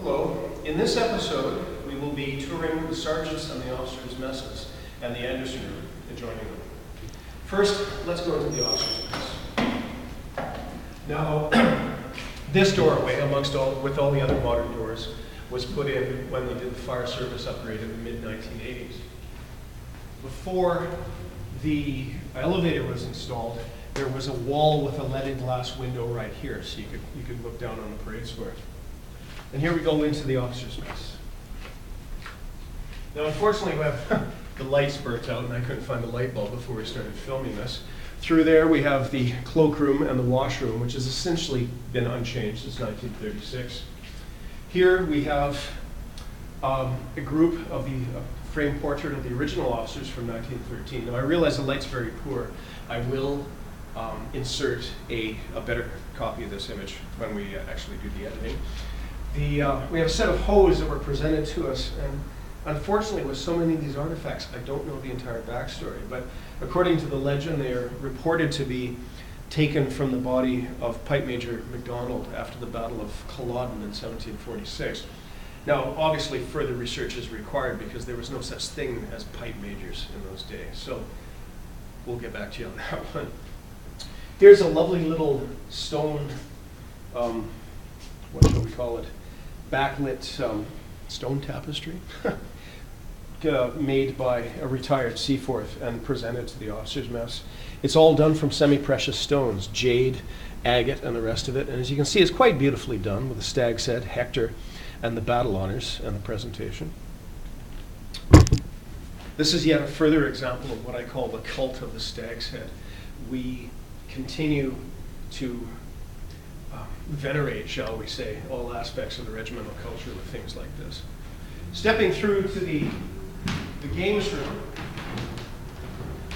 Hello. In this episode, we will be touring the sergeants and the officers' messes and the Anderson room adjoining them. First, let's go into the officers' mess. Now, this doorway, with all the other modern doors, was put in when they did the fire service upgrade in the mid-1980s. Before the elevator was installed, there was a wall with a leaded glass window right here, so you could look down on the parade square. And here we go into the officers' mess. Now, unfortunately, we have the lights burnt out, and I couldn't find the light bulb before we started filming this. Through there, we have the cloakroom and the washroom, which has essentially been unchanged since 1936. Here we have a group of the framed portrait of the original officers from 1913. Now, I realize the light's very poor. I will insert a better copy of this image when we actually do the editing. We have a set of hose that were presented to us, and unfortunately with so many of these artifacts, I don't know the entire backstory, but according to the legend, they are reported to be taken from the body of Pipe Major MacDonald after the Battle of Culloden in 1746. Now, obviously, further research is required because there was no such thing as pipe majors in those days, so we'll get back to you on that one. Here's a lovely little stone, what shall we call it, backlit stone tapestry made by a retired Seaforth and presented to the officers' mess. It's all done from semi-precious stones, jade, agate, and the rest of it. And as you can see, it's quite beautifully done with the stag's head, Hector, and the battle honors and the presentation. This is yet a further example of what I call the cult of the stag's head. We continue to venerate, shall we say, all aspects of the regimental culture with things like this. Stepping through to the games room,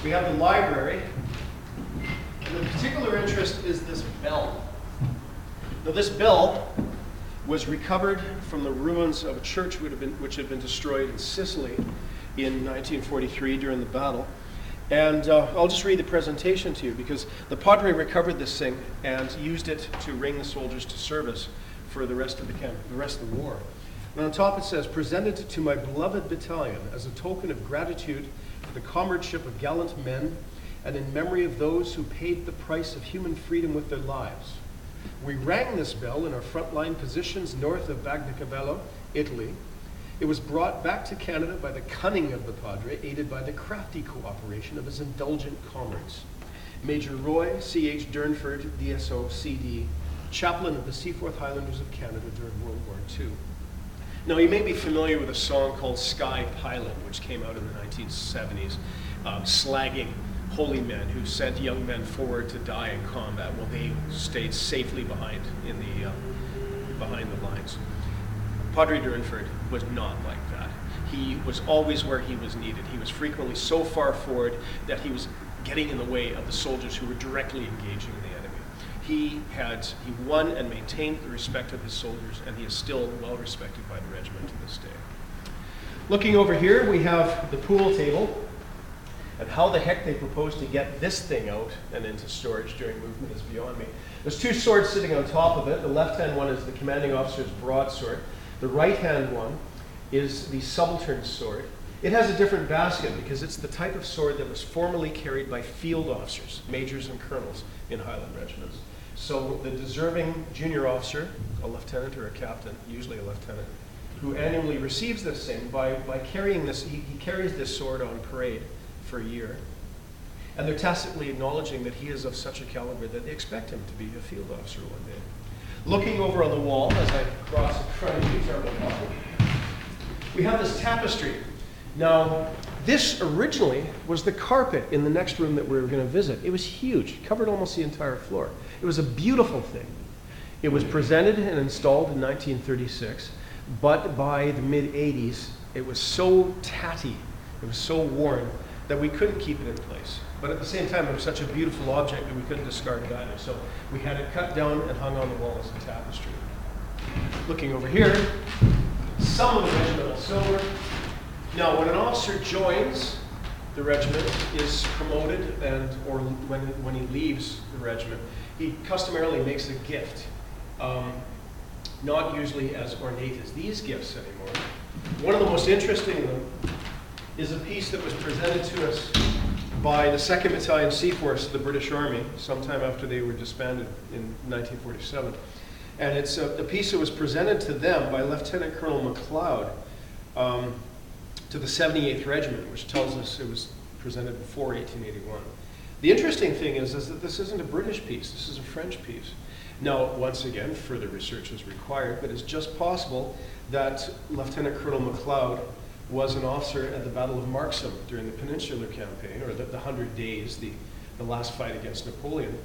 we have the library, and the particular interest is this bell. Now, this bell was recovered from the ruins of a church which had been destroyed in Sicily in 1943 during the battle. And I'll just read the presentation to you because the Padre recovered this thing and used it to ring the soldiers to service for the rest of the war. And on top it says, "Presented to my beloved battalion as a token of gratitude for the comradeship of gallant men and in memory of those who paid the price of human freedom with their lives. We rang this bell in our frontline positions north of Bagnacavallo, Italy. It was brought back to Canada by the cunning of the Padre, aided by the crafty cooperation of his indulgent comrades. Major Roy C.H. Durnford, DSO, CD, chaplain of the Seaforth Highlanders of Canada during World War II." Now, you may be familiar with a song called Sky Pilot, which came out in the 1970s, slagging holy men who sent young men forward to die in combat while they stayed safely behind the lines. Padre Durnford was not like that. He was always where he was needed. He was frequently so far forward that he was getting in the way of the soldiers who were directly engaging the enemy. He won and maintained the respect of his soldiers, and he is still well respected by the regiment to this day. Looking over here, we have the pool table, and how the heck they propose to get this thing out and into storage during movement is beyond me. There's two swords sitting on top of it. The left-hand one is the commanding officer's broadsword. The right-hand one is the subaltern's sword. It has a different basket because it's the type of sword that was formerly carried by field officers, majors and colonels in Highland regiments. So the deserving junior officer, a lieutenant or a captain, usually a lieutenant, who annually receives this thing by carrying this, he carries this sword on parade for a year. And they're tacitly acknowledging that he is of such a caliber that they expect him to be a field officer one day. Looking over on the wall, as I cross in front of you, terrible copy, we have this tapestry. Now, this originally was the carpet in the next room that we were going to visit. It was huge, covered almost the entire floor. It was a beautiful thing. It was presented and installed in 1936, but by the mid-80s, it was so tatty, it was so worn, that we couldn't keep it in place. But at the same time, it was such a beautiful object that we couldn't discard it either. So we had it cut down and hung on the wall as a tapestry. Looking over here, some of the regimental silver. Now, when an officer joins the regiment, is promoted, or when he leaves the regiment, he customarily makes a gift. not usually as ornate as these gifts anymore. One of the most interesting of them is a piece that was presented to us by the 2nd Battalion Seaforce of the British Army sometime after they were disbanded in 1947. And it's a piece that was presented to them by Lieutenant Colonel MacLeod to the 78th Regiment, which tells us it was presented before 1881. The interesting thing is that this isn't a British piece, this is a French piece. Now, once again, further research is required, but it's just possible that Lieutenant Colonel MacLeod was an officer at the Battle of Marksum during the Peninsular Campaign, or the 100 Days, the last fight against Napoleon.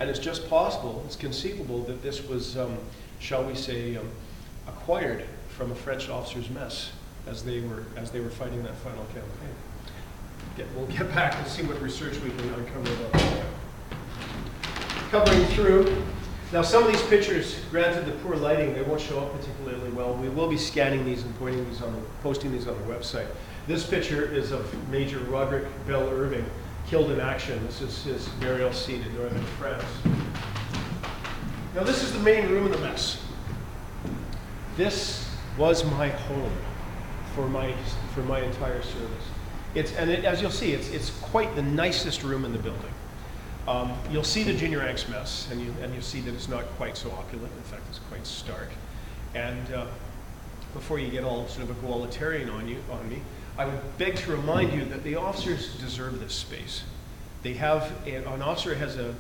And it's just possible, it's conceivable that this was, shall we say, acquired from a French officer's mess as they were fighting that final campaign. We'll get back and see what research we can uncover about that. Covering through. Now, some of these pictures, granted the poor lighting, they won't show up particularly well. We will be scanning these and posting these on the website. This picture is of Major Roderick Bell Irving, killed in action. This is his burial scene in northern France. Now, this is the main room of the mess. This was my home for my entire service. As you'll see, it's quite the nicest room in the building. You'll see the junior ranks mess, and you'll see that it's not quite so opulent. In fact, it's quite stark. And before you get all sort of egalitarian on me, I would beg to remind you that the officers deserve this space. An officer has a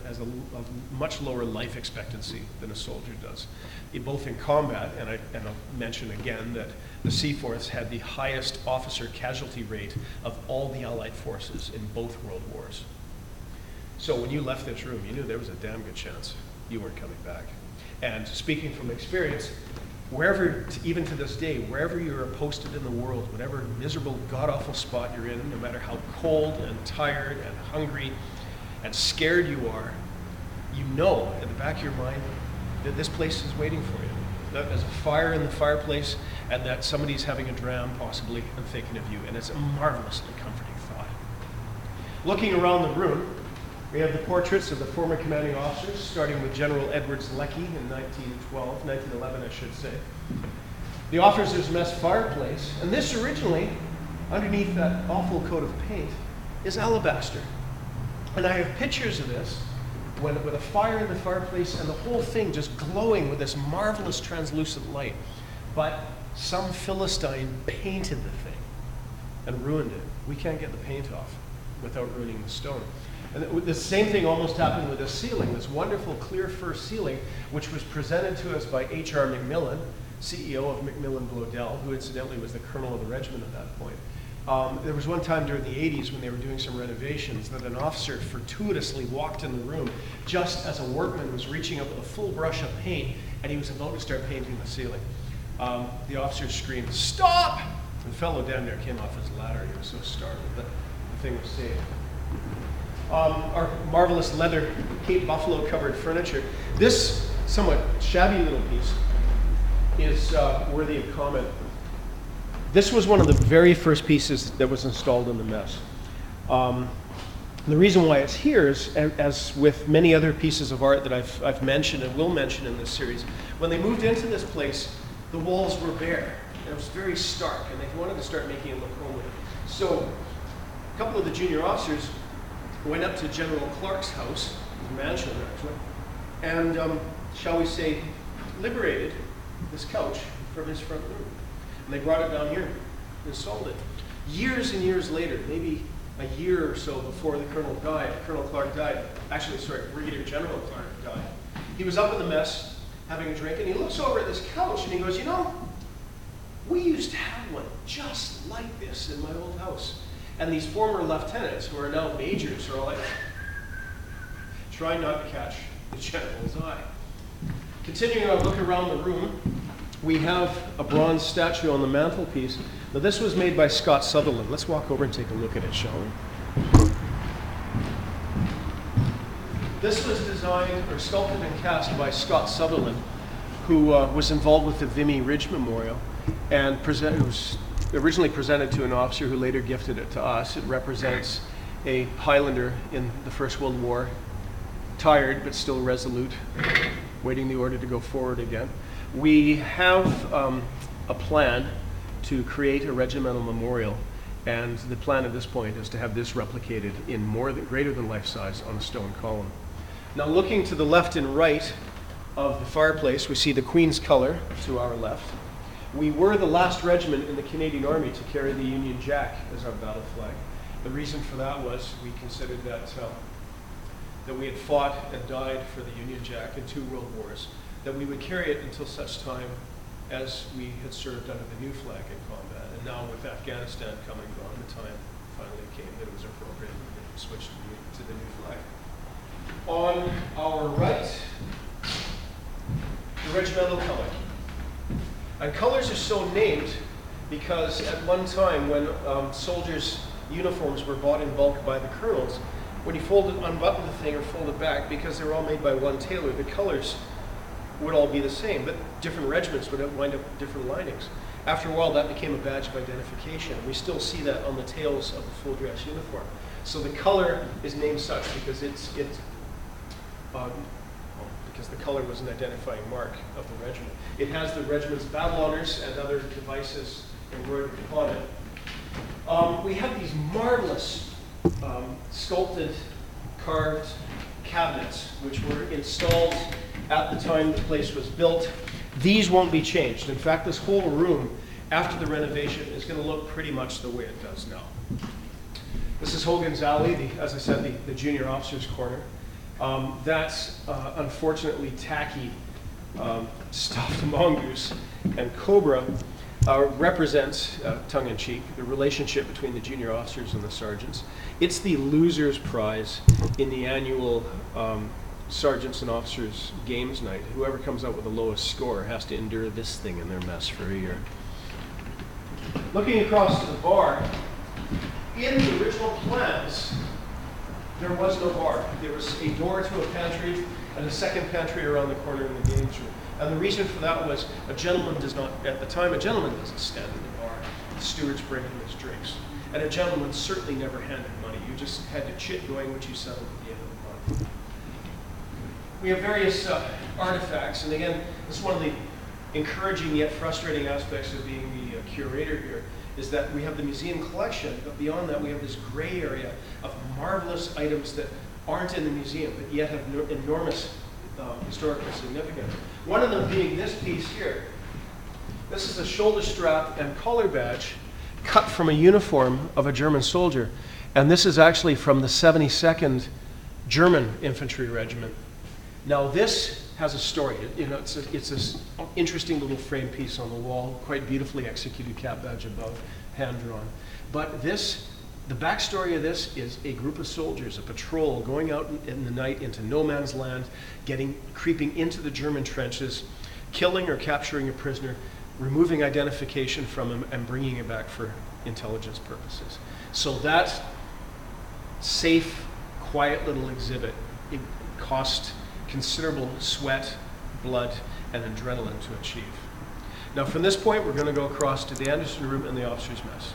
much lower life expectancy than a soldier does, both in combat, and I'll mention again that the Seaforce had the highest officer casualty rate of all the Allied forces in both World Wars. So when you left this room, you knew there was a damn good chance you weren't coming back. And speaking from experience, wherever, even to this day, wherever you are posted in the world, whatever miserable, god-awful spot you're in, no matter how cold and tired and hungry and scared you are, you know at the back of your mind that this place is waiting for you. That there's a fire in the fireplace and that somebody's having a dram possibly and thinking of you. And it's a marvelously comforting thought. Looking around the room, we have the portraits of the former commanding officers, starting with General Edwards Leckie in 1911, I should say. The officers' mess fireplace, and this originally, underneath that awful coat of paint, is alabaster. And I have pictures of this with a fire in the fireplace and the whole thing just glowing with this marvelous translucent light. But some Philistine painted the thing and ruined it. We can't get the paint off without ruining the stone. And the same thing almost happened with this ceiling, this wonderful clear fir ceiling, which was presented to us by H.R. McMillan, CEO of McMillan Blodell, who incidentally was the colonel of the regiment at that point. There was one time during the 80s when they were doing some renovations that an officer fortuitously walked in the room just as a workman was reaching up with a full brush of paint and he was about to start painting the ceiling. The officer screamed, "Stop!" And the fellow down there came off his ladder. He was so startled that the thing was saved. Our marvelous leather Cape Buffalo covered furniture. This somewhat shabby little piece is worthy of comment. This was one of the very first pieces that was installed in the mess. The reason why it's here is, as with many other pieces of art that I've mentioned and will mention in this series, when they moved into this place, the walls were bare. It was very stark, and they wanted to start making it look homely. So a couple of the junior officers went up to General Clark's house, his mansion actually, and shall we say, liberated this couch from his front room. And they brought it down here and installed it. Years and years later, maybe a year or so before the Colonel Clark died, Brigadier General Clark died, he was up in the mess having a drink, and he looks over at this couch and he goes, "You know, we used to have one just like this in my old house." And these former lieutenants, who are now majors, are all like, trying not to catch the general's eye. Continuing our look around the room, we have a bronze statue on the mantelpiece. Now this was made by Scott Sutherland. Let's walk over and take a look at it, shall we? This was designed or sculpted and cast by Scott Sutherland, who was involved with the Vimy Ridge Memorial, and it was originally presented to an officer who later gifted it to us. It represents a Highlander in the First World War, tired but still resolute, waiting the order to go forward again. We have a plan to create a regimental memorial, and the plan at this point is to have this replicated in greater than life size on a stone column. Now, looking to the left and right of the fireplace, we see the Queen's color to our left. We were the last regiment in the Canadian Army to carry the Union Jack as our battle flag. The reason for that was we considered that we had fought and died for the Union Jack in 2 world wars, that we would carry it until such time as we had served under the new flag in combat. And now with Afghanistan coming and gone, the time finally came that it was appropriate to switch to the new flag. On our right, the regimental color. And colors are so named because at one time when soldiers' uniforms were bought in bulk by the colonels, when you unbutton the thing or fold it back, because they were all made by one tailor, the colors would all be the same, but different regiments would wind up with different linings. After a while, that became a badge of identification. We still see that on the tails of the full dress uniform. So the color is named such because because the color was an identifying mark of the regiment. It has the regiment's battle honors and other devices embroidered upon it. We have these marvelous sculpted, carved cabinets which were installed at the time the place was built. These won't be changed. In fact, this whole room, after the renovation, is going to look pretty much the way it does now. This is Hogan's Alley, as I said, the junior officers' corner. That's unfortunately tacky stuffed mongoose and cobra represents, tongue-in-cheek, the relationship between the junior officers and the sergeants. It's the loser's prize in the annual sergeants and officers games night. Whoever comes out with the lowest score has to endure this thing in their mess for a year. Looking across to the bar, in the original plans, there was no bar. There was a door to a pantry and a second pantry around the corner in the games room. And the reason for that was a gentleman doesn't stand in the bar. The stewards bring him his drinks. And a gentleman certainly never handed money. You just had to chit going, which you settled at the end of the month. We have various artifacts, and again, this is one of the encouraging yet frustrating aspects of being the curator here, is that we have the museum collection, but beyond that we have this gray area of marvelous items that aren't in the museum, but yet have enormous historical significance. One of them being this piece here. This is a shoulder strap and collar badge cut from a uniform of a German soldier, and this is actually from the 72nd German Infantry Regiment. Now this has a story. It's this interesting little frame piece on the wall, quite beautifully executed cap badge above, hand drawn. But the backstory of this is a group of soldiers, a patrol going out in the night into no man's land, creeping into the German trenches, killing or capturing a prisoner, removing identification from him, and bringing it back for intelligence purposes. So that safe, quiet little exhibit, it cost considerable sweat, blood, and adrenaline to achieve. Now from this point, we're going to go across to the Anderson Room and the officers' mess.